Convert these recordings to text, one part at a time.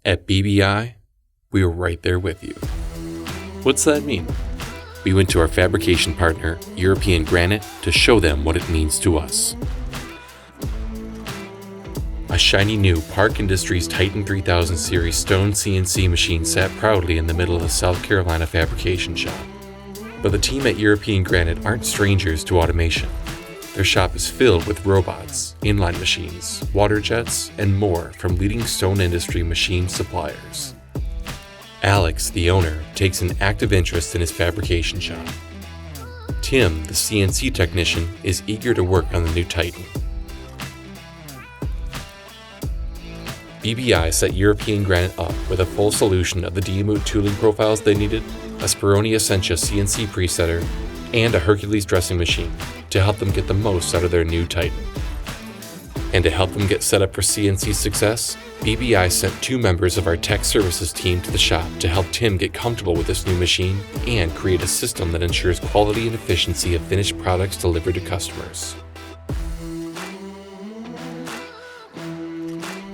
At BBI, we were right there with you. What's that mean? We went to our fabrication partner, European Granite, to show them what it means to us. A shiny new Park Industries Titan 3000 series stone CNC machine sat proudly in the middle of the South Carolina fabrication shop. But the team at European Granite aren't strangers to automation. Their shop is filled with robots, inline machines, water jets, and more from leading stone industry machine suppliers. Alex, the owner, takes an active interest in his fabrication shop. Tim, the CNC technician, is eager to work on the new Titan. BBI set European Granite up with a full solution of the Diamut tooling profiles they needed, a Speroni Essentia CNC presetter, and a Hercules dressing machine to help them get the most out of their new Titan. And to help them get set up for CNC success, BBI sent 2 members of our tech services team to the shop to help Tim get comfortable with this new machine and create a system that ensures quality and efficiency of finished products delivered to customers.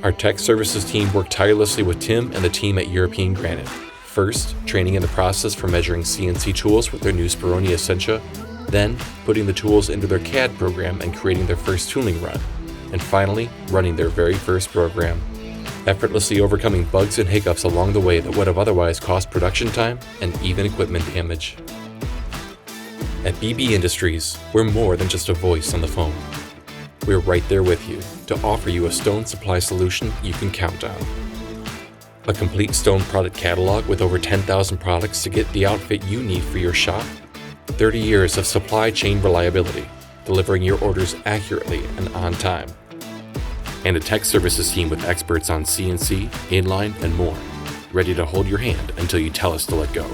Our tech services team worked tirelessly with Tim and the team at European Granite. First, training in the process for measuring CNC tools with their new Speroni Essentia, then putting the tools into their CAD program and creating their first tooling run, and finally, running their very first program, effortlessly overcoming bugs and hiccups along the way that would have otherwise cost production time and even equipment damage. At BB Industries, we're more than just a voice on the phone. We're right there with you to offer you a stone supply solution you can count on. A complete stone product catalog with over 10,000 products to get the outfit you need for your shop. 30 years of supply chain reliability, delivering your orders accurately and on time. And a tech services team with experts on CNC, inline, and more, ready to hold your hand until you tell us to let go.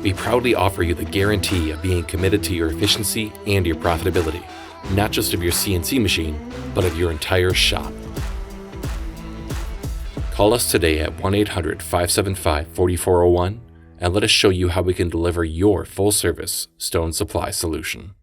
We proudly offer you the guarantee of being committed to your efficiency and your profitability, not just of your CNC machine, but of your entire shop. Call us today at 1-800-575-4401 and let us show you how we can deliver your full-service stone supply solution.